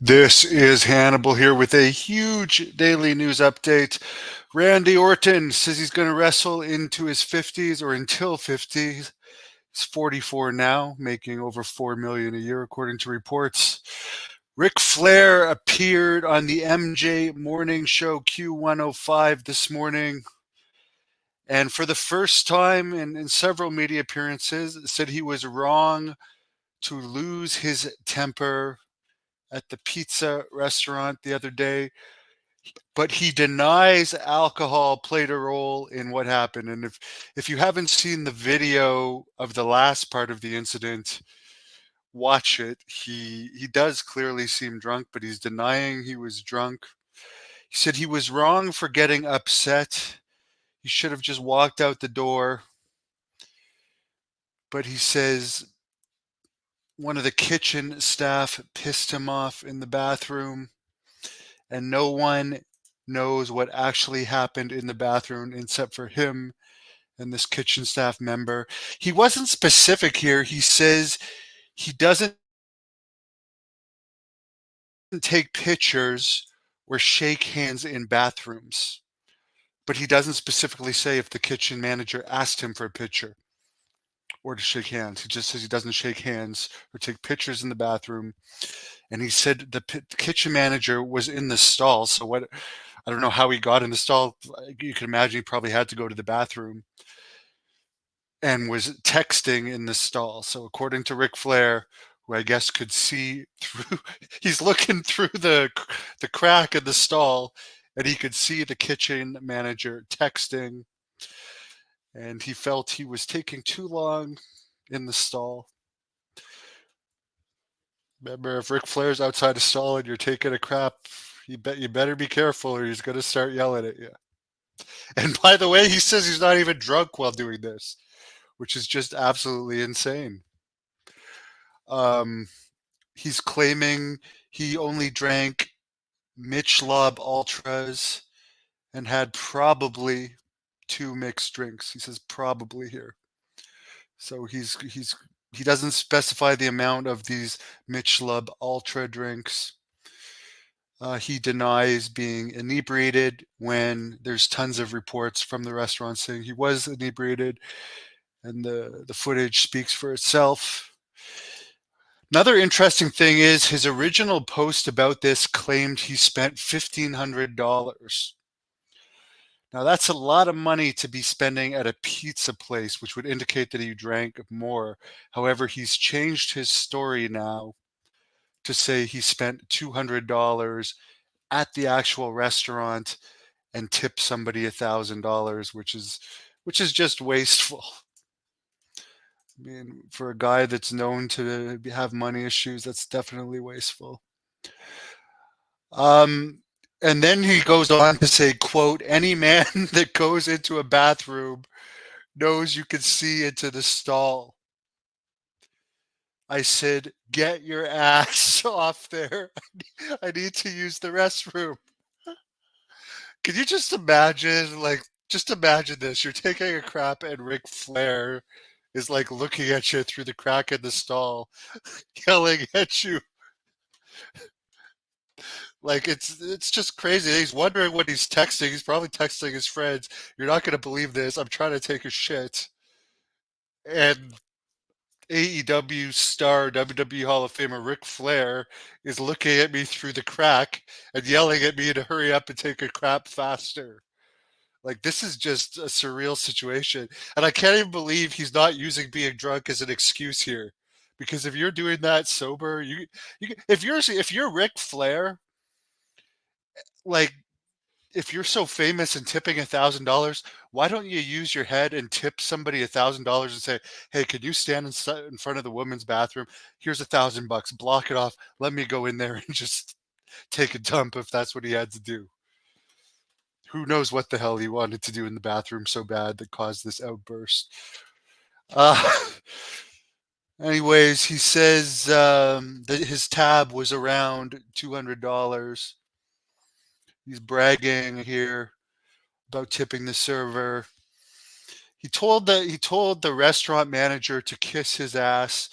This is Hannibal here with a huge daily news update. Randy Orton says he's going to wrestle into his 50s or until 50. He's 44 now, making over 4 million a year according to reports. Ric Flair appeared on the MJ Morning Show Q105 this morning, and for the first time in several media appearances, said he was wrong to lose his temper at the pizza restaurant the other day, but he denies alcohol played a role in what happened. And if you haven't seen the video of the last part of the incident, watch it. He does clearly seem drunk, but he's denying he was drunk. He said he was wrong for getting upset. He should have just walked out the door. But he says one of the kitchen staff pissed him off in the bathroom, and no one knows what actually happened in the bathroom except for him and this kitchen staff member. He wasn't specific here. He says he doesn't take pictures or shake hands in bathrooms, but he doesn't specifically say if the kitchen manager asked him for a picture or to shake hands. He just says he doesn't shake hands or take pictures in the bathroom. And he said the kitchen manager was in the stall. So what? I don't know how he got in the stall. You can imagine he probably had to go to the bathroom and was texting in the stall. So according to Ric Flair, who I guess could see through, he's looking through the crack in the stall, and he could see the kitchen manager texting, and he felt he was taking too long in the stall. Remember, if Ric Flair's outside a stall and you're taking a crap, you better be careful, or he's gonna start yelling at you. And by the way, he says he's not even drunk while doing this, which is just absolutely insane. Um, he's claiming he only drank Michelob Ultras and had probably two mixed drinks. He says probably here. So he doesn't specify the amount of these Michelob Ultra drinks. He denies being inebriated when there's tons of reports from the restaurant saying he was inebriated, and the footage speaks for itself. Another interesting thing is his original post about this claimed he spent $1,500. Now, that's a lot of money to be spending at a pizza place, which would indicate that he drank more. However, he's changed his story now to say he spent $200 at the actual restaurant and tipped somebody $1,000, which is just wasteful. I mean, for a guy that's known to have money issues, that's definitely wasteful. Um, and then he goes on to say, quote, any man that goes into a bathroom knows you can see into the stall. I said, get your ass off there. I need to use the restroom. Can you just imagine, just imagine this. You're taking a crap and Ric Flair is like looking at you through the crack in the stall, yelling at you. Like it's just crazy. He's wondering what he's texting. He's probably texting his friends. You're not going to believe this. I'm trying to take a shit. And AEW star, WWE Hall of Famer Ric Flair is looking at me through the crack and yelling at me to hurry up and take a crap faster. Like, this is just a surreal situation. And I can't even believe he's not using being drunk as an excuse here. Because if you're doing that sober, if you're Ric Flair, like, if you're so famous and tipping $1,000, why don't you use your head and tip somebody $1,000 and say, "Hey, could you stand in front of the women's bathroom? Here's $1,000. Block it off. Let me go in there and just take a dump," if that's what he had to do. Who knows what the hell he wanted to do in the bathroom so bad that caused this outburst. Uh, Anyways, he says that his tab was around $200. He's bragging here about tipping the server. He told the restaurant manager to kiss his ass,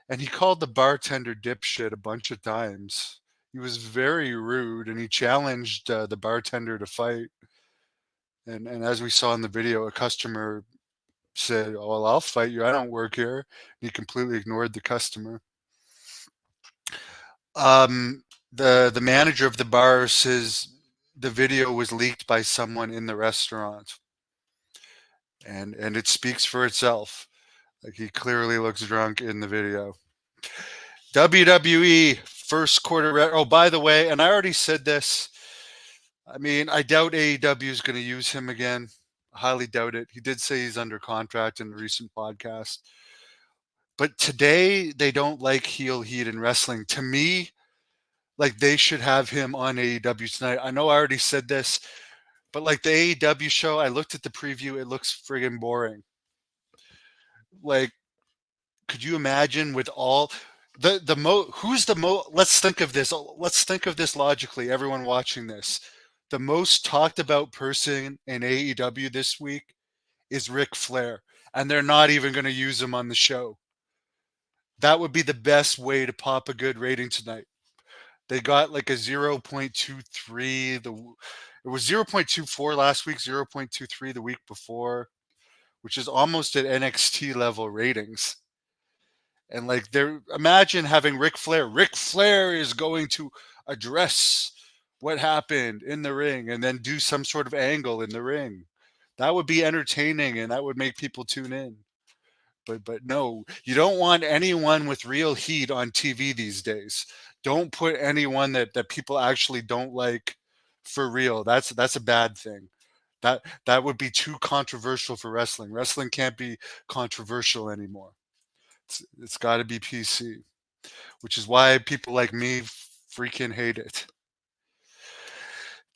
and he called the bartender dipshit a bunch of times. He was very rude, and he challenged the bartender to fight. And as we saw in the video, a customer said, "Oh, well, I'll fight you. I don't work here." He completely ignored the customer. The manager of the bar says the video was leaked by someone in the restaurant, and it speaks for itself. Like, he clearly looks drunk in the video. WWE first quarter. Oh, by the way, and I already said this. I mean, I doubt AEW is going to use him again. I highly doubt it. He did say he's under contract in a recent podcast. But today, they don't like heel heat in wrestling. To me, like, they should have him on AEW tonight. I know I already said this, but like the AEW show, I looked at the preview. It looks friggin' boring. Like, could you imagine with all who's the let's think of this. Let's think of this logically. Everyone watching this, the most talked about person in AEW this week is Ric Flair, and they're not even going to use him on the show. That would be the best way to pop a good rating tonight. They got like a 0.23. It was 0.24 last week, 0.23 the week before, which is almost at NXT level ratings. And like, imagine having Ric Flair. Ric Flair is going to address what happened in the ring and then do some sort of angle in the ring. That would be entertaining, and that would make people tune in. But no, you don't want anyone with real heat on TV these days. Don't put anyone that people actually don't like for real. That's a bad thing. That would be too controversial for wrestling. Wrestling can't be controversial anymore. It's got to be PC, which is why people like me freaking hate it.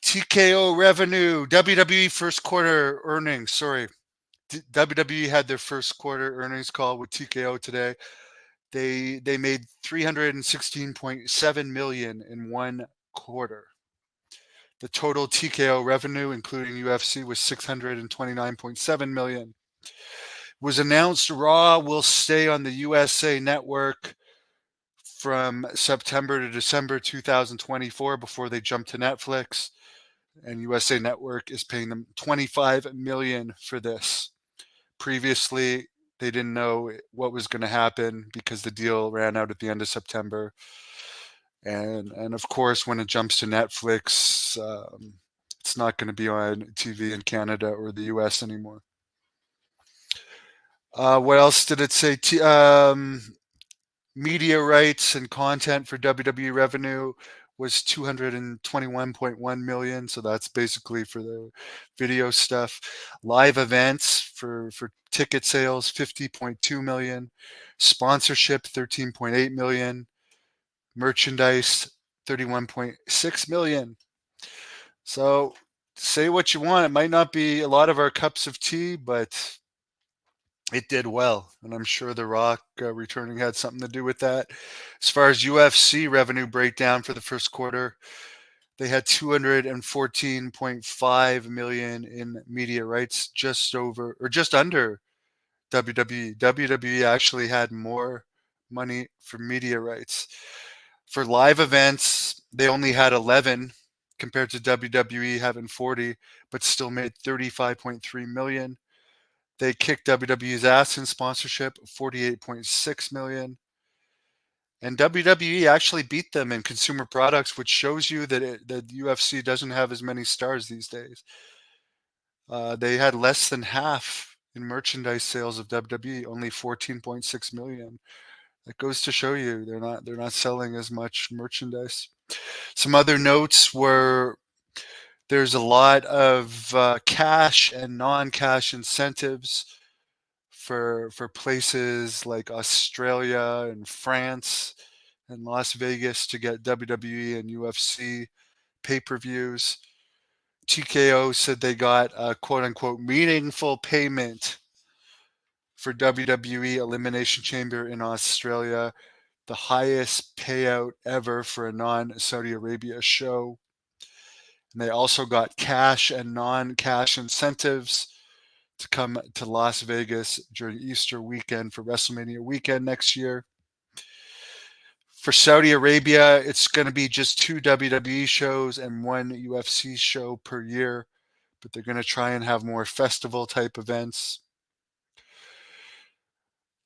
TKO revenue, WWE first quarter earnings. Sorry, WWE had their first quarter earnings call with TKO today. They made 316.7 million in one quarter. The total TKO revenue, including UFC, was 629.7 million. Was announced Raw will stay on the USA Network from September to December 2024 before they jump to Netflix, and USA Network is paying them 25 million for this. Previously, they didn't know what was going to happen because the deal ran out at the end of September. And of course, when it jumps to Netflix, it's not going to be on TV in Canada or the US anymore. What else did it say? Media rights and content for WWE revenue was 221.1 million. So that's basically for the video stuff. Live events for ticket sales, 50.2 million. Sponsorship, 13.8 million. Merchandise, 31.6 million. So say what you want. It might not be a lot of our cups of tea, but it did well, and I'm sure The Rock returning had something to do with that. As far as UFC revenue breakdown for the first quarter, they had 214.5 million in media rights, just over or just under WWE. WWE actually had more money for media rights. For live events, they only had 11 compared to WWE having 40, but still made 35.3 million. They kicked WWE's ass in sponsorship, 48.6 million. And WWE actually beat them in consumer products, which shows you that that UFC doesn't have as many stars these days. They had less than half in merchandise sales of WWE, only 14.6 million. That goes to show you they're not selling as much merchandise. Some other notes were there's a lot of cash and non-cash incentives for places like Australia and France and Las Vegas to get WWE and UFC pay-per-views. TKO said they got a quote-unquote meaningful payment for WWE Elimination Chamber in Australia, the highest payout ever for a non-Saudi Arabia show. And they also got cash and non-cash incentives to come to Las Vegas during Easter weekend for WrestleMania weekend next year. For Saudi Arabia, it's going to be just 2 WWE shows and 1 UFC show per year, but they're going to try and have more festival type events.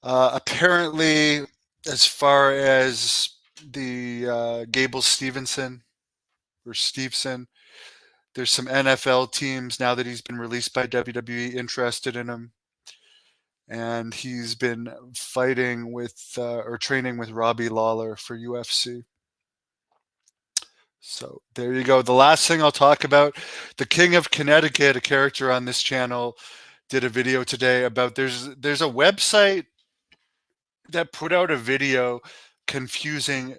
Apparently, as far as the Gable Stevenson or Steveson, there's some NFL teams now that he's been released by WWE interested in him. And he's been fighting with or training with Robbie Lawler for UFC. So there you go. The last thing I'll talk about, the King of Connecticut, a character on this channel, did a video today about there's a website that put out a video confusing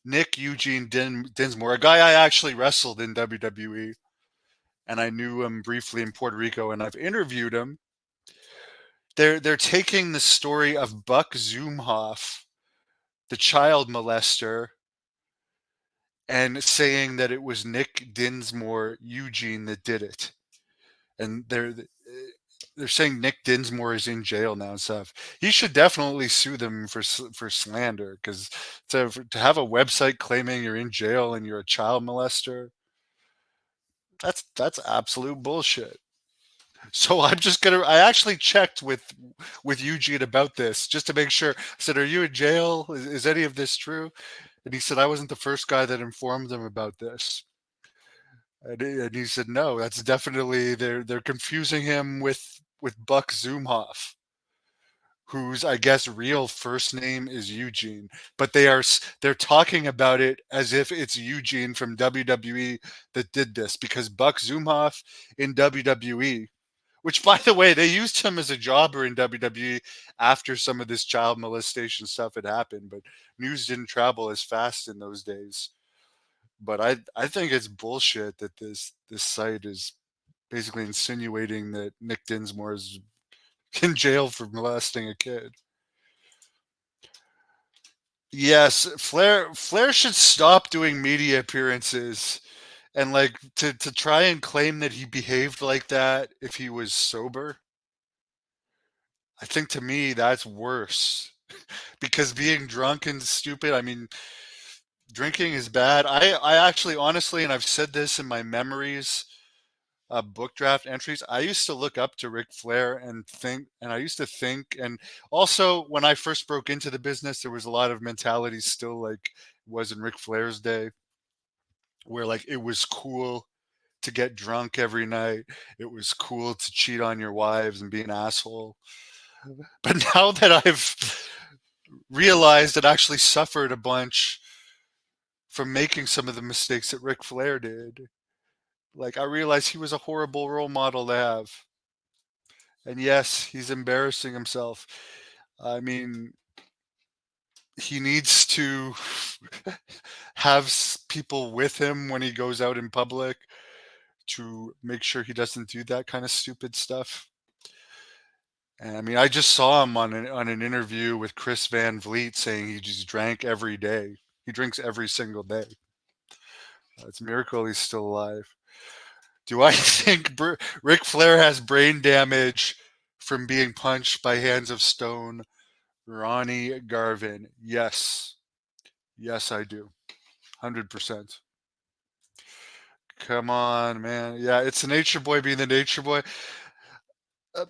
Nick Eugene Dinsmore, a guy I actually wrestled in WWE, and I knew him briefly in Puerto Rico, and I've interviewed him. They're taking the story of Buck Zumhoff, the child molester, and saying that it was Nick Dinsmore Eugene that did it. And they're saying Nick Dinsmore is in jail now and stuff. He should definitely sue them for slander, because to have a website claiming you're in jail and you're a child molester, that's absolute bullshit. So I actually checked with Eugene about this just to make sure. I said, "Are you in jail? Is any of this true?" And he said, "I wasn't the first guy that informed them about this." And he said, "No, that's definitely they're confusing him with Buck Zumhoff, whose I guess real first name is Eugene, but they're talking about it as if it's Eugene from WWE that did this, because Buck Zumhoff in WWE, which by the way, they used him as a jobber in WWE after some of this child molestation stuff had happened, but news didn't travel as fast in those days. But I think it's bullshit that this site is basically insinuating that Nick Dinsmore is in jail for molesting a kid. Yes, Flair should stop doing media appearances, and like to try and claim that he behaved like that if he was sober. I think to me that's worse because being drunk and stupid, I mean, drinking is bad. I actually honestly, and I've said this in my memories, book draft entries, I used to look up to Ric Flair and think, and I used to think, and also when I first broke into the business, there was a lot of mentalities still like it was in Ric Flair's day, where like it was cool to get drunk every night. It was cool to cheat on your wives and be an asshole. But now that I've realized and actually suffered a bunch from making some of the mistakes that Ric Flair did, like I realized he was a horrible role model to have. And yes, he's embarrassing himself. I mean, he needs to have people with him when he goes out in public to make sure he doesn't do that kind of stupid stuff. And I mean, I just saw him on an interview with Chris Van Vliet saying he just drank every day. He drinks every single day. It's a miracle he's still alive. Do I think Ric Flair has brain damage from being punched by Hands of Stone? Ronnie Garvin. Yes. Yes, I do. 100%. Come on, man. Yeah, it's the Nature Boy being the Nature Boy. Uh,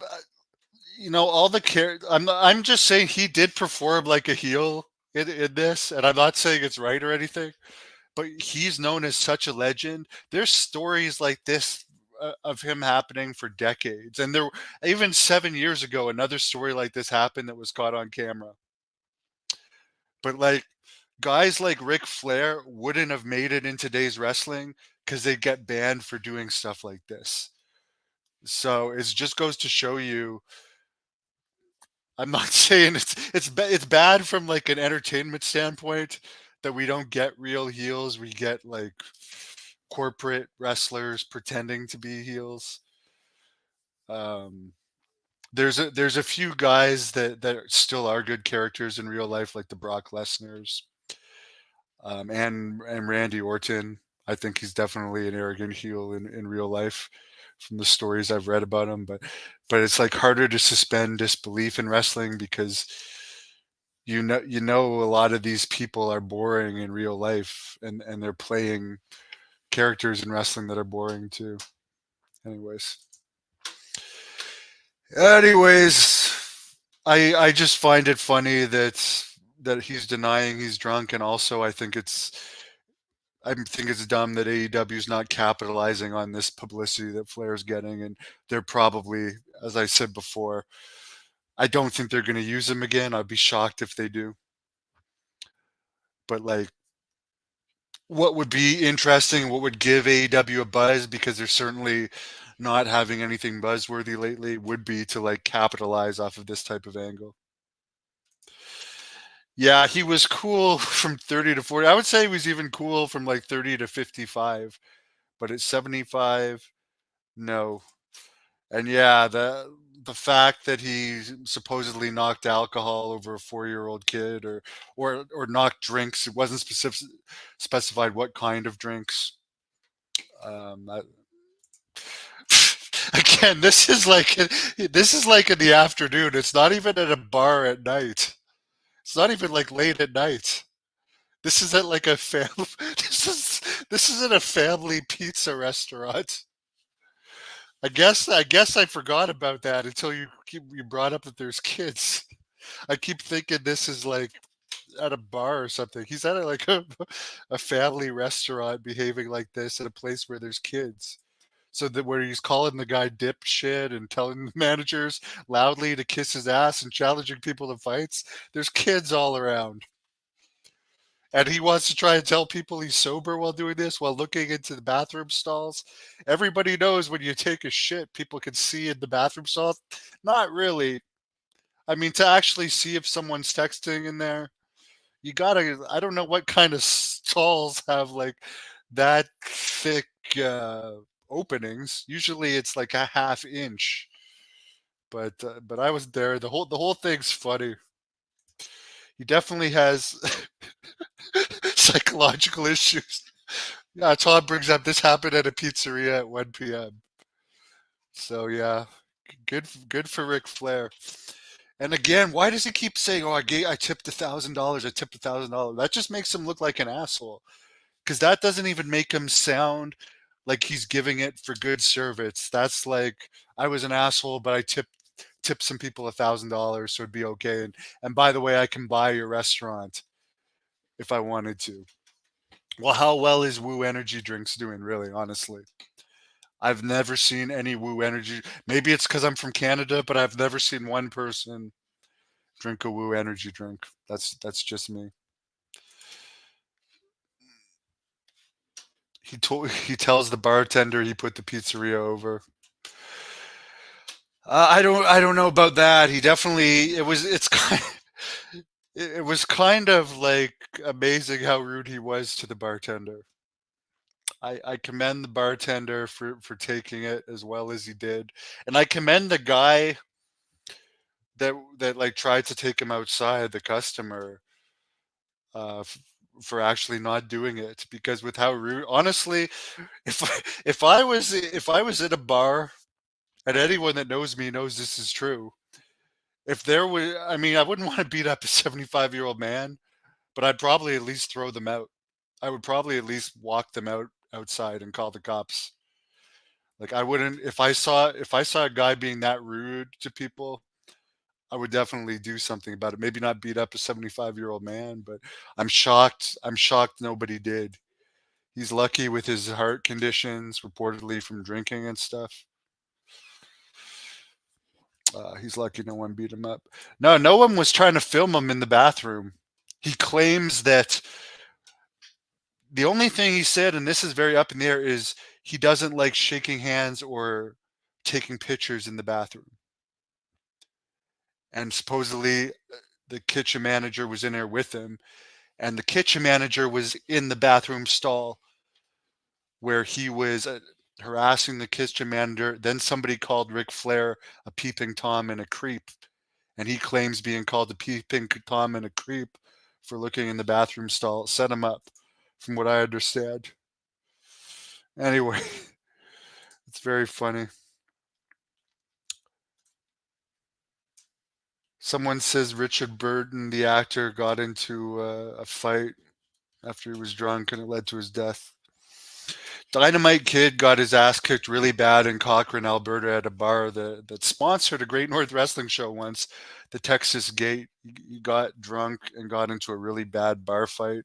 all the I'm just saying he did perform like a heel in this, and I'm not saying it's right or anything, but he's known as such a legend. There's stories like this of him happening for decades, and there even 7 years ago, another story like this happened that was caught on camera. But like guys like Ric Flair wouldn't have made it in today's wrestling because they get banned for doing stuff like this. So it just goes to show you. I'm not saying it's bad from like an entertainment standpoint that we don't get real heels. We get like corporate wrestlers pretending to be heels. Um, there's a few guys that still are good characters in real life, like the Brock Lesnar's, and Randy Orton. I think he's definitely an arrogant heel in real life from the stories I've read about him. But it's like harder to suspend disbelief in wrestling because You know a lot of these people are boring in real life, and they're playing characters in wrestling that are boring too. Anyways, anyways, I just find it funny that he's denying he's drunk, and also I think it's dumb that AEW is not capitalizing on this publicity that Flair's getting, and they're probably, as I said before, I don't think they're going to use him again. I'd be shocked if they do. But like, what would be interesting, what would give AEW a buzz, because they're certainly not having anything buzzworthy lately, would be to like capitalize off of this type of angle. Yeah, he was cool from 30 to 40. I would say he was even cool from like 30 to 55, but at 75, no. And yeah, the fact that he supposedly knocked alcohol over a 4-year-old kid, or knocked drinks, it wasn't specified what kind of drinks. That, again, this is like in the afternoon. It's not even at a bar at night. It's not even like late at night. This is at like a family. This is at a family pizza restaurant. I guess I forgot about that until you brought up that there's kids. I keep thinking this is like at a bar or something. He's at like a family restaurant behaving like this at a place where there's kids. So that where he's calling the guy dipshit and telling the managers loudly to kiss his ass and challenging people to fights. There's kids all around. And he wants to try and tell people he's sober while doing this, while looking into the bathroom stalls. Everybody knows when you take a shit, people can see in the bathroom stalls. Not really. I mean, to actually see if someone's texting in there, you gotta. I don't know what kind of stalls have like that thick uh, openings. Usually, it's like a half inch. But I was there. The whole thing's funny. He definitely has psychological issues. Yeah, Todd brings up this happened at a pizzeria at 1 p.m. So yeah, good for Ric Flair. And again, why does he keep saying, "Oh, I tipped $1,000. I tipped $1,000." That just makes him look like an asshole. Because that doesn't even make him sound like he's giving it for good service. That's like, I was an asshole, but I tipped some people $1,000, so it'd be okay. And by the way, I can buy your restaurant if I wanted to. Well, how well is Woo Energy Drinks doing, really, honestly? I've never seen any Woo Energy. Maybe it's because I'm from Canada, but I've never seen one person drink a Woo Energy drink. That's just me. He tells the bartender he put the pizzeria over. I don't know about that. He definitely it's kind it was kind of like amazing how rude he was to the bartender. I commend the bartender for taking it as well as he did, and I commend the guy that like tried to take him outside, the customer, f for actually not doing it, because with how rude, honestly, if I was at a bar, and anyone that knows me knows this is true, if there were, I mean, I wouldn't wanna beat up a 75-year-old man, but I'd probably at least throw them out. I would probably at least walk them outside and call the cops. Like, I wouldn't, if I saw a guy being that rude to people, I would definitely do something about it. Maybe not beat up a 75-year-old man, but I'm shocked nobody did. He's lucky with his heart conditions, reportedly from drinking and stuff. He's lucky no one beat him up. No, no one was trying to film him in the bathroom. He claims that the only thing he said, and this is very up in the air, is he doesn't like shaking hands or taking pictures in the bathroom. And supposedly the kitchen manager was in there with him, and the kitchen manager was in the bathroom stall where he was harassing the kitchen manager. Then somebody called Ric Flair a peeping Tom and a creep, and he claims being called a peeping Tom and a creep for looking in the bathroom stall. Set him up, from what I understand. Anyway, it's very funny. Someone says Richard Burton, the actor, got into a fight after he was drunk and it led to his death. Dynamite Kid got his ass kicked really bad in Cochrane, Alberta at a bar that sponsored a Great North Wrestling show once, the Texas Gate. He got drunk and got into a really bad bar fight.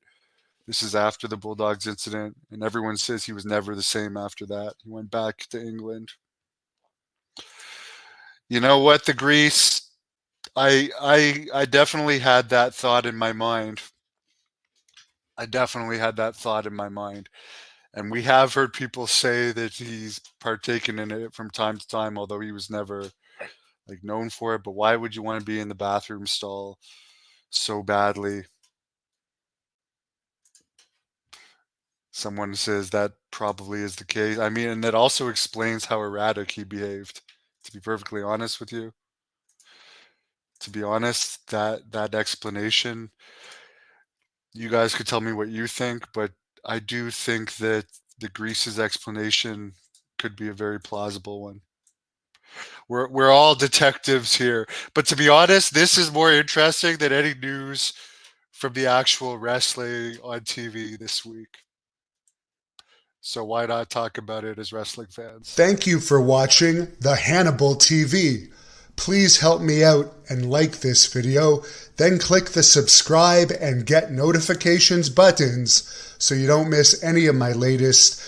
This is after the Bulldogs incident, and everyone says he was never the same after that. He went back to England. You know what, the Grease? I definitely had that thought in my mind. I definitely had that thought in my mind. And we have heard people say that he's partaken in it from time to time, although he was never like known for it. But why would you want to be in the bathroom stall so badly? Someone says that probably is the case. I mean, and that also explains how erratic he behaved, to be perfectly honest with you. To be honest, that explanation, you guys could tell me what you think, but I do think that the Grease's explanation could be a very plausible one. We're all detectives here, but to be honest, this is more interesting than any news from the actual wrestling on TV this week. So why not talk about it as wrestling fans? Thank you for watching the Hannibal TV. Please help me out and like this video, then click the subscribe and get notifications buttons so you don't miss any of my latest